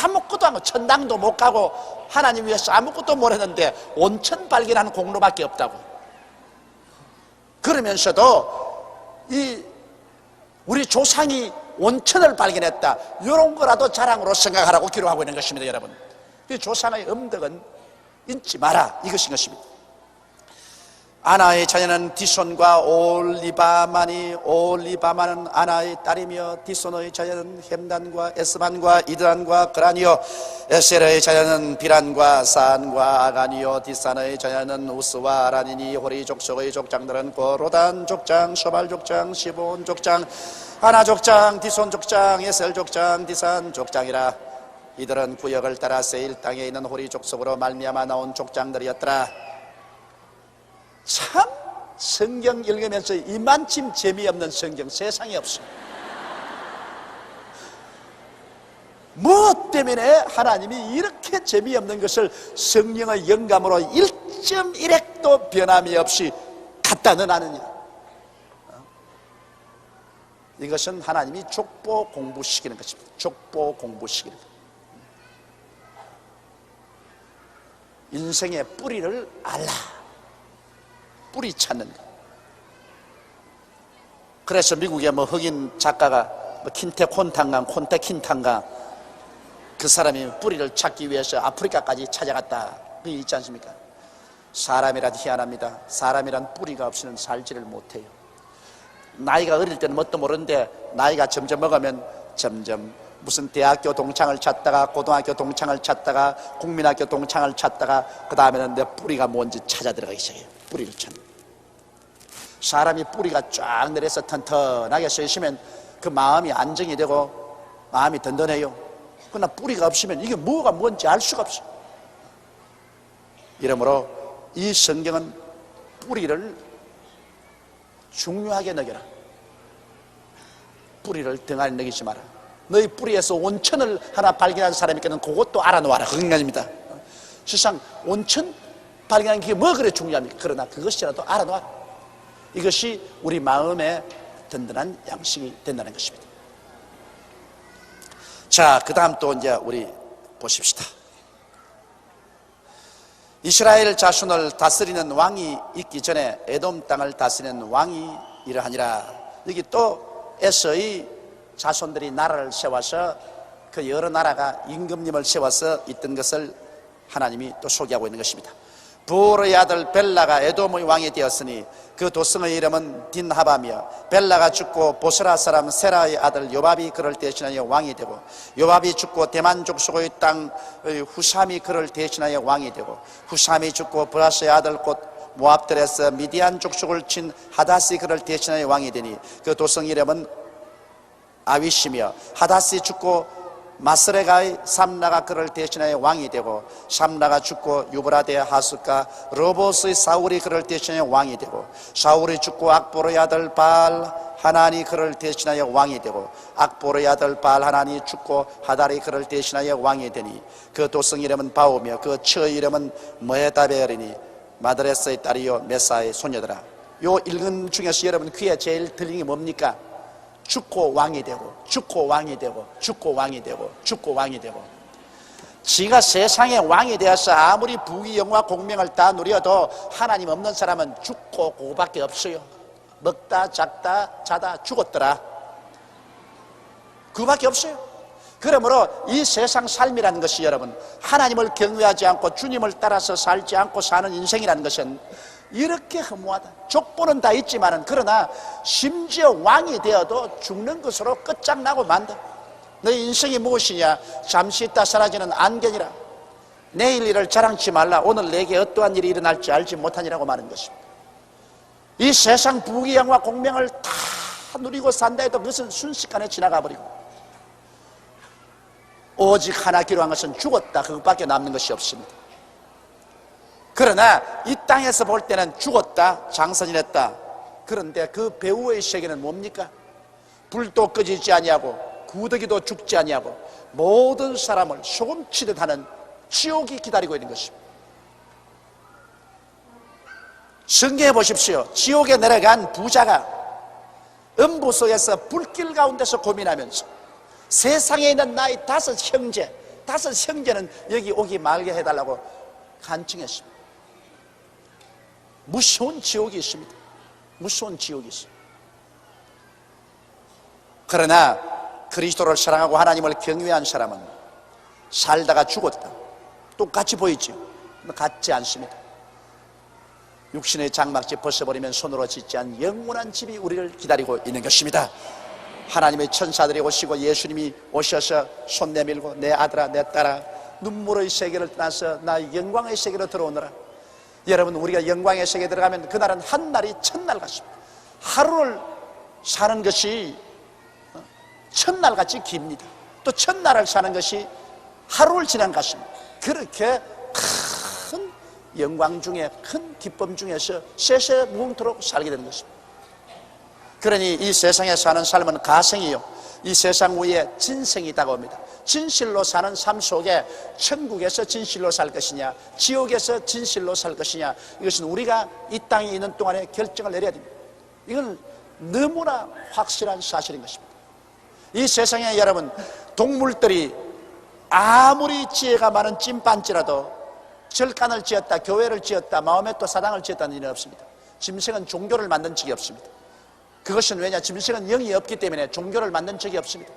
A: 아무것도 안 하고 천당도 못 가고 하나님 위해서 아무것도 못 했는데 온천 발견하는 공로밖에 없다고. 그러면서도 이 우리 조상이 온천을 발견했다, 이런 거라도 자랑으로 생각하라고 기록하고 있는 것입니다. 여러분, 이 조상의 음덕은 잊지 마라, 이것인 것입니다. 아나의 자녀는 디손과 올리바마니, 올리바마는 아나의 딸이며 디손의 자녀는 햄단과 에스반과 이드란과 그라니요, 에셀의 자녀는 비란과 산과 아가니요, 디산의 자녀는 우스와 아라니니. 호리 족속의 족장들은 고로단 족장, 쇼발 족장, 시본 족장, 아나 족장, 디손 족장, 에셀 족장, 디산 족장이라. 이들은 구역을 따라 세일 땅에 있는 호리 족속으로 말미암아 나온 족장들이었더라. 참 성경 읽으면서 이만큼 재미없는 성경 세상에 없어. 무엇 때문에 하나님이 이렇게 재미없는 것을 성령의 영감으로 1.1핵도 변함이 없이 갖다 넣어놨느냐. 이것은 하나님이 족보 공부시키는 것입니다. 족보 공부시키는 것. 인생의 뿌리를 알라. 뿌리 찾는 것. 그래서 미국의 흑인 작가가 킨테 콘탄강, 콘테 킨탄강, 그 사람이 뿌리를 찾기 위해서 아프리카까지 찾아갔다. 그게 있지 않습니까? 사람이란 희한합니다. 사람이란 뿌리가 없이는 살지를 못해요. 나이가 어릴 때는 뭣도 모르는데 나이가 점점 먹으면 점점 무슨 대학교 동창을 찾다가 고등학교 동창을 찾다가 국민학교 동창을 찾다가 그 다음에는 내 뿌리가 뭔지 찾아 들어가기 시작해요. 뿌리를 찾는. 사람이 뿌리가 쫙 내려서 튼튼하게 서 있으면 그 마음이 안정이 되고 마음이 든든해요. 그러나 뿌리가 없으면 이게 뭐가 뭔지 알 수가 없어요. 이러므로 이 성경은 뿌리를 중요하게 여겨라. 뿌리를 등한히 여기지 마라. 너희 뿌리에서 온천을 하나 발견한 사람이 있거든 그것도 알아놓아라. 그 인간입니다. 세상 온천 발견하는 게 뭐 그래 중요합니까? 그러나 그것이라도 알아놓아라. 이것이 우리 마음의 든든한 양식이 된다는 것입니다. 자, 그 다음 또 이제 우리 보십시다. 이스라엘 자손을 다스리는 왕이 있기 전에 에돔 땅을 다스리는 왕이 이러하니라. 여기 또 에서의 자손들이 나라를 세워서 그 여러 나라가 임금님을 세워서 있던 것을 하나님이 또 소개하고 있는 것입니다. 부올의 아들 벨라가 에돔의 왕이 되었으니 그 도성의 이름은 딘하바며 벨라가 죽고 보스라 사람 세라의 아들 요밥이 그를 대신하여 왕이 되고 요밥이 죽고 대만 족속의 땅의 후삼이 그를 대신하여 왕이 되고 후삼이 죽고 브라스의 아들 곧 모압들에서 미디안 족속을 친 하닷이 그를 대신하여 왕이 되니 그 도성 이름은 아위시며 하닷이 죽고 마스레가의 삼라가 그를 대신하여 왕이 되고 삼라가 죽고 유브라데 하숫과 로봇의 사울이 그를 대신하여 왕이 되고 사울이 죽고 악보르의 아들 바알 하나니 그를 대신하여 왕이 되고 악보르의 아들 바알 하나니 죽고 하달이 그를 대신하여 왕이 되니 그 도성 이름은 바오며 그 처의 이름은 모에다베르니 마드레스의 딸이요 메사의 소녀더라. 요 읽은 중에서 여러분 귀에 제일 들리는 게 뭡니까? 죽고 왕이 되고 죽고 왕이 되고 죽고 왕이 되고 죽고 왕이 되고. 지가 세상의 왕이 되어서 아무리 부귀 영화 공명을 다 누려도 하나님 없는 사람은 죽고 그거밖에 없어요. 먹다 작다 자다 죽었더라. 그거밖에 없어요. 그러므로 이 세상 삶이라는 것이 여러분 하나님을 경외하지 않고 주님을 따라서 살지 않고 사는 인생이라는 것은 이렇게 허무하다. 족보는 다 있지만은 그러나 심지어 왕이 되어도 죽는 것으로 끝장나고 만다. 너희 인생이 무엇이냐? 잠시 있다 사라지는 안견이라. 내일 일을 자랑치 말라. 오늘 내게 어떠한 일이 일어날지 알지 못하니라고 말하는 것입니다. 이 세상 부귀 영화 공명을 다 누리고 산다 해도 그것은 순식간에 지나가 버리고 오직 하나 기록한 것은 죽었다. 그것밖에 남는 것이 없습니다. 그러나 이 땅에서 볼 때는 죽었다, 장사지냈다. 그런데 그 배후의 세계는 뭡니까? 불도 꺼지지 아니하고 구더기도 죽지 아니하고 모든 사람을 소금치듯 하는 지옥이 기다리고 있는 것입니다. 성경에 보십시오. 지옥에 내려간 부자가 음부 속에서 불길 가운데서 고민하면서 세상에 있는 나의 5형제는 여기 오기 말게 해달라고 간청했습니다. 무서운 지옥이 있습니다. 무서운 지옥이 있습니다. 그러나 그리스도를 사랑하고 하나님을 경외한 사람은 살다가 죽었다. 똑같이 보이죠? 같지 않습니다. 육신의 장막집 벗어버리면 손으로 짓지 않은 영원한 집이 우리를 기다리고 있는 것입니다. 하나님의 천사들이 오시고 예수님이 오셔서 손 내밀고 내 아들아 내 딸아 눈물의 세계를 떠나서 나 영광의 세계로 들어오너라. 여러분, 우리가 영광의 세계에 들어가면 그날은 한 날이 천날 같습니다. 하루를 사는 것이 천날같이 깁니다. 또 천날을 사는 것이 하루를 지난 것 같습니다. 그렇게 큰 영광 중에, 큰 기쁨 중에서 세세무궁토록 살게 되는 것입니다. 그러니 이 세상에 사는 삶은 가생이요, 이 세상 위에 진생이 다가옵니다. 진실로 사는 삶 속에 천국에서 진실로 살 것이냐, 지옥에서 진실로 살 것이냐, 이것은 우리가 이 땅에 있는 동안에 결정을 내려야 됩니다. 이건 너무나 확실한 사실인 것입니다. 이 세상에 여러분, 동물들이 아무리 지혜가 많은 찐빤지라도 절간을 지었다, 교회를 지었다, 마음에 또 사당을 지었다는 일은 없습니다. 짐승은 종교를 만든 적이 없습니다. 그것은 왜냐? 짐승은 영이 없기 때문에 종교를 만든 적이 없습니다.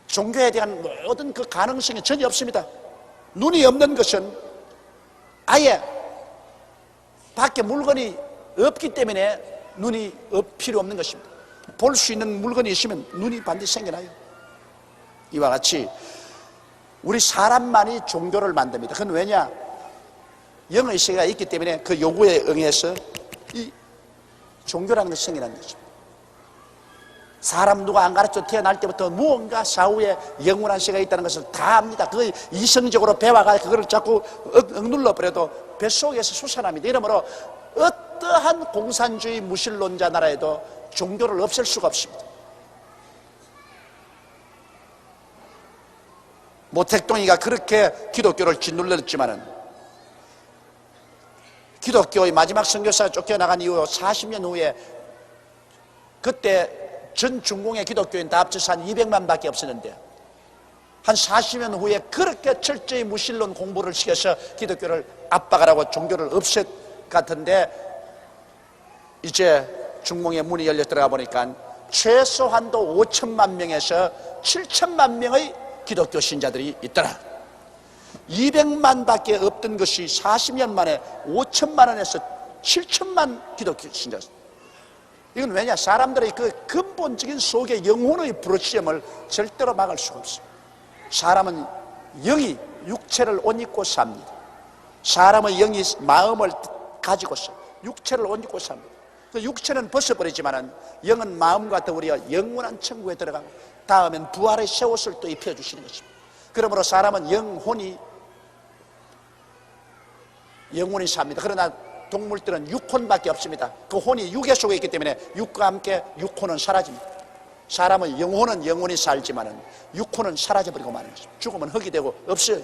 A: 종교에 대한 모든 그 가능성이 전혀 없습니다. 눈이 없는 것은 아예 밖에 물건이 없기 때문에 눈이 필요 없는 것입니다. 볼 수 있는 물건이 있으면 눈이 반드시 생겨나요. 이와 같이 우리 사람만이 종교를 만듭니다. 그건 왜냐? 영의 세계가 있기 때문에 그 요구에 응해서 이 종교라는 것이 생겨나는 거죠. 사람 누가 안 가르쳐 태어날 때부터 무언가 사후에 영원한 세계가 있다는 것을 다 압니다. 그걸 이성적으로 배워가 그걸 자꾸 억눌러버려도 뱃속에서 솟아납니다. 이러므로 어떠한 공산주의 무신론자 나라에도 종교를 없앨 수가 없습니다. 모택동이가 그렇게 기독교를 짓눌렀지만은 기독교의 마지막 선교사가 쫓겨나간 이후 40년 후에 그때 전 중공의 기독교인 다 합쳐서 한 200만 밖에 없었는데 한 40년 후에 그렇게 철저히 무신론 공부를 시켜서 기독교를 압박을 하고 종교를 없앴 같은데 이제 중공의 문이 열려 들어가 보니까 최소한도 5천만 명에서 7천만 명의 기독교 신자들이 있더라. 200만 밖에 없던 것이 40년 만에 5천만 원에서 7천만 기독교 신자. 이건 왜냐? 사람들의 그 근본적인 속의 영혼의 부르짖음을 절대로 막을 수가 없어요. 사람은 영이 육체를 옷 입고 삽니다. 사람의 영이 마음을 가지고서 육체를 옷 입고 삽니다. 그 육체는 벗어버리지만은 영은 마음과 더불어 영원한 천국에 들어가고 다음엔 부활의 새 옷을 또 입혀주시는 것입니다. 그러므로 사람은 영혼이 삽니다. 그러나 동물들은 육혼밖에 없습니다. 그 혼이 육의 속에 있기 때문에 육과 함께 육혼은 사라집니다. 사람의 영혼은 영원히 살지만은 육혼은 사라져버리고 마는 것입니다. 죽으면 흙이 되고 없어요.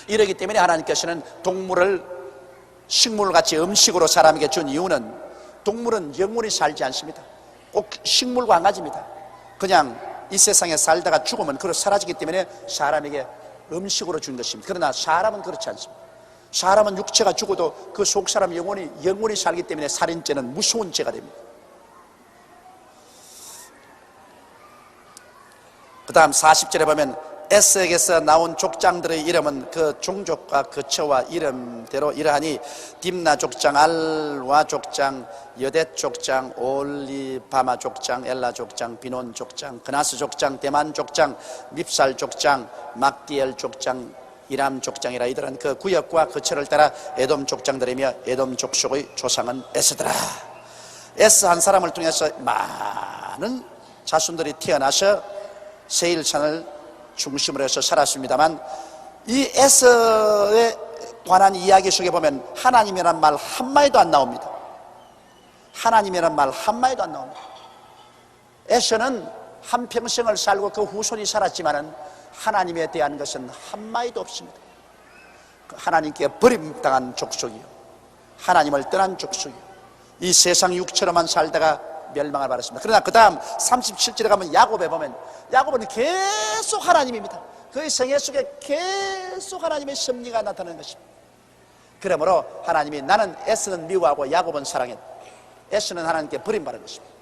A: 이러기 때문에 하나님께서는 동물을 식물같이 음식으로 사람에게 준 이유는 동물은 영원히 살지 않습니다. 꼭 식물과 한 가지입니다. 그냥 이 세상에 살다가 죽으면 그로 사라지기 때문에 사람에게 음식으로 준 것입니다. 그러나 사람은 그렇지 않습니다. 사람은 육체가 죽어도 그 속 사람 영원히 살기 때문에 살인죄는 무서운 죄가 됩니다. 그 다음 40절에 보면 에스에게서 나온 족장들의 이름은 그 종족과 거처와 이름대로 이러하니 딥나 족장, 알와 족장, 여댓 족장, 올리바마 족장, 엘라 족장, 비논 족장, 그나스 족장, 대만 족장, 밉살 족장, 막디엘 족장, 이람 족장이라. 이들은 그 구역과 거처를 따라 에돔 족장들이며 에돔 족속의 조상은 에스더라. 에스 한 사람을 통해서 많은 자손들이 태어나서 세일산을 중심으로 해서 살았습니다만 이 에스에 관한 이야기 속에 보면 하나님이란 말 한마디도 안 나옵니다. 하나님이란 말 한마디도 안 나옵니다. 에스는 한평생을 살고 그 후손이 살았지만은 하나님에 대한 것은 한마디도 없습니다. 하나님께 버림당한 족속이요, 하나님을 떠난 족속이요, 이 세상 육처럼만 살다가 멸망을 받았습니다. 그러나 그 다음 37절에 가면 야곱에 보면 야곱은 계속 하나님입니다. 그의 생애 속에 계속 하나님의 섭리가 나타나는 것입니다. 그러므로 하나님이 나는 에스는 미워하고 야곱은 사랑했다. 에스는 하나님께 버림받은 것입니다.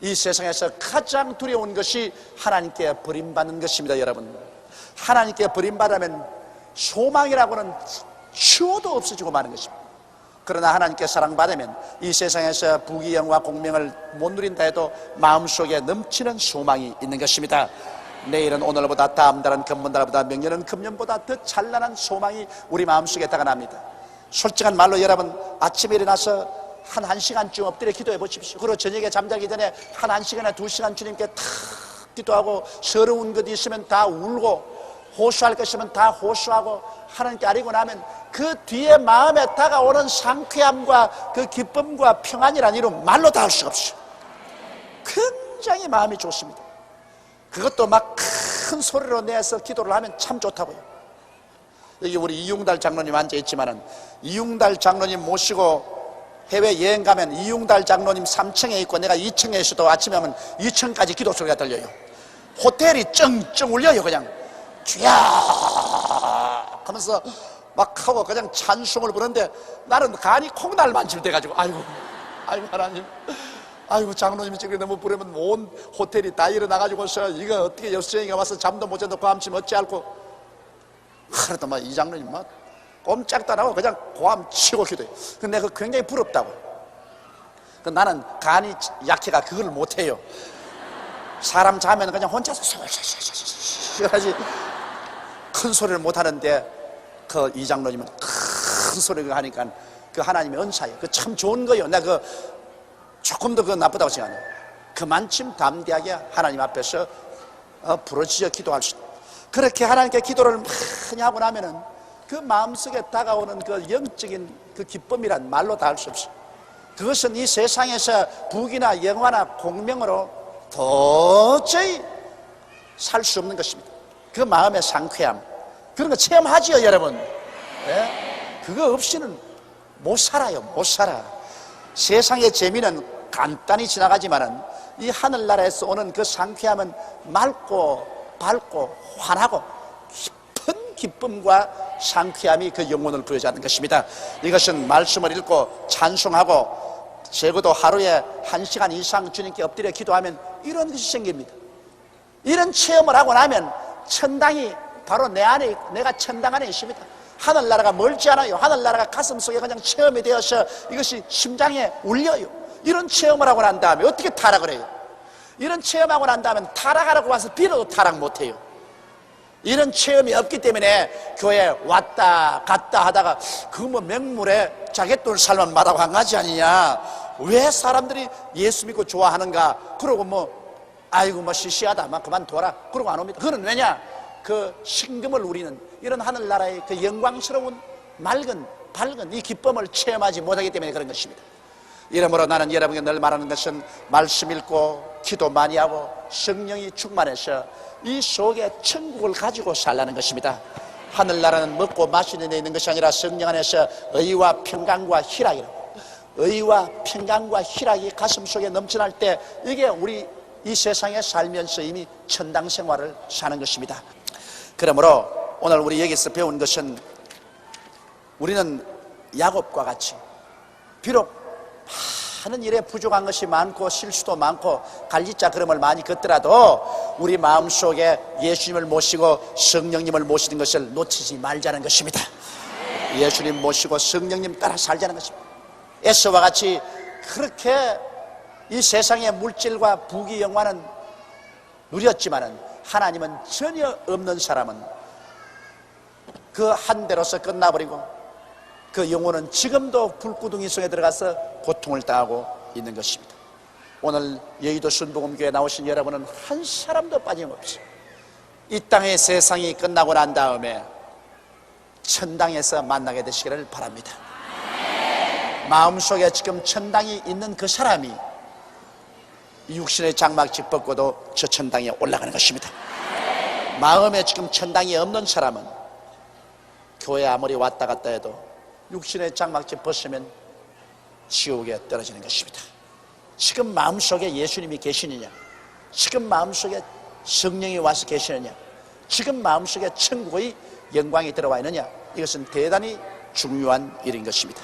A: 이 세상에서 가장 두려운 것이 하나님께 버림받는 것입니다. 여러분, 하나님께 버림받으면 소망이라고는 추워도 없어지고 마는 것입니다. 그러나 하나님께 사랑받으면 이 세상에서 부귀영화 공명을 못 누린다 해도 마음속에 넘치는 소망이 있는 것입니다. 내일은 오늘보다, 다음 달은 금번달보다, 명년은 금년보다 더 찬란한 소망이 우리 마음속에 다가납니다. 솔직한 말로 여러분, 아침에 일어나서 한 1시간쯤 엎드려 기도해 보십시오. 그리고 저녁에 잠자기 전에 한 1시간이나 2시간 주님께 탁 기도하고, 서러운 것 있으면 다 울고, 호소할 것 있으면 다 호소하고 하나님께 아뢰고 나면 그 뒤에 마음에 다가오는 상쾌함과 그 기쁨과 평안이란 이름 말로 다 할 수가 없어요. 굉장히 마음이 좋습니다. 그것도 막 큰 소리로 내서 기도를 하면 참 좋다고요. 여기 우리 이용달 장로님 앉아있지만은, 이용달 장로님 모시고 해외여행 가면 이용달 장로님 3층에 있고 내가 2층에 있어도 아침에 하면 2층까지 기도 소리가 들려요. 호텔이 쩡쩡 울려요. 그냥 주야 하면서 막 하고 그냥 찬송을 부르는데 나는 간이 콩날만칠 돼가지고 아이고 하나님, 아이고 장로님이 지금 너무 부르면 온 호텔이 다 일어나가지고서 이거 어떻게 여수정이가 와서 잠도 못 자도 그 아침 어찌할꼬. 그래도 막 이 장로님 막 꼼짝도 안 하고 그냥 고함 치고 기도해. 근데 그거 굉장히 부럽다고. 나는 간이 약해가 그걸 못해요. 사람 자면 그냥 혼자서 하지 큰 소리를 못하는데 그 이 장로님은 큰 소리를 하니까 그 하나님의 은사예요. 그 참 좋은 거예요. 내가 그 조금도 그 나쁘다고 생각해요. 그만큼 담대하게 하나님 앞에서 부르짖어 기도할 수 있다. 그렇게 하나님께 기도를 많이 하고 나면은 그 마음속에 다가오는 그 영적인 그 기쁨이란 말로 다 할 수 없어요. 그것은 이 세상에서 부귀나 영화나 공명으로 도저히 살 수 없는 것입니다. 그 마음의 상쾌함, 그런 거 체험하지요 여러분. 네? 그거 없이는 못 살아요. 못 살아. 세상의 재미는 간단히 지나가지만은 이 하늘나라에서 오는 그 상쾌함은 맑고 밝고 환하고 깊은 기쁨과 상쾌함이 그 영혼을 부여잡는 것입니다. 이것은 말씀을 읽고 찬송하고 적어도 하루에 1시간 이상 주님께 엎드려 기도하면 이런 것이 생깁니다. 이런 체험을 하고 나면 천당이 바로 내 안에 있고 내가 천당 안에 있습니다. 하늘나라가 멀지 않아요. 하늘나라가 가슴속에 그냥 체험이 되어서 이것이 심장에 울려요. 이런 체험을 하고 난 다음에 어떻게 타락을 해요? 이런 체험하고 난 다음에 타락하라고 와서 빌어도 타락 못해요. 이런 체험이 없기 때문에 교회에 왔다 갔다 하다가 그 뭐 맹물에 자갯돈 살만 마다고 한 가지 아니냐. 왜 사람들이 예수 믿고 좋아하는가. 그러고 아이고 시시하다 그만둬라 그러고 안 옵니다. 그건 왜냐, 그 신금을 우리는 이런 하늘나라의 그 영광스러운 맑은 밝은 이 기쁨을 체험하지 못하기 때문에 그런 것입니다. 이러므로 나는 여러분에게 늘 말하는 것은 말씀 읽고 기도 많이 하고 성령이 충만해서 이 속에 천국을 가지고 살라는 것입니다. 하늘나라는 먹고 마시는 데 있는 것이 아니라 성령 안에서 의와 평강과 희락이라고. 의와 평강과 희락이 가슴속에 넘쳐날 때 이게 우리 이 세상에 살면서 이미 천당 생활을 사는 것입니다. 그러므로 오늘 우리 여기서 배운 것은 우리는 야곱과 같이 비록 많은 일에 부족한 것이 많고 실수도 많고 갈짓자 걸음을 많이 걷더라도 우리 마음속에 예수님을 모시고 성령님을 모시는 것을 놓치지 말자는 것입니다. 예수님 모시고 성령님 따라 살자는 것입니다. 에서와 같이 그렇게 이 세상의 물질과 부귀 영화는 누렸지만은 하나님은 전혀 없는 사람은 그 한 대로서 끝나버리고 그 영혼은 지금도 불구덩이 속에 들어가서 고통을 당하고 있는 것입니다. 오늘 여의도 순복음교회 나오신 여러분은 한 사람도 빠짐없이 이 땅의 세상이 끝나고 난 다음에 천당에서 만나게 되시기를 바랍니다. 마음속에 지금 천당이 있는 그 사람이 육신의 장막집 벗고도 저 천당에 올라가는 것입니다. 마음에 지금 천당이 없는 사람은 교회 아무리 왔다 갔다 해도 육신의 장막집 벗으면 지옥에 떨어지는 것입니다. 지금 마음속에 예수님이 계시느냐, 지금 마음속에 성령이 와서 계시느냐, 지금 마음속에 천국의 영광이 들어와 있느냐, 이것은 대단히 중요한 일인 것입니다.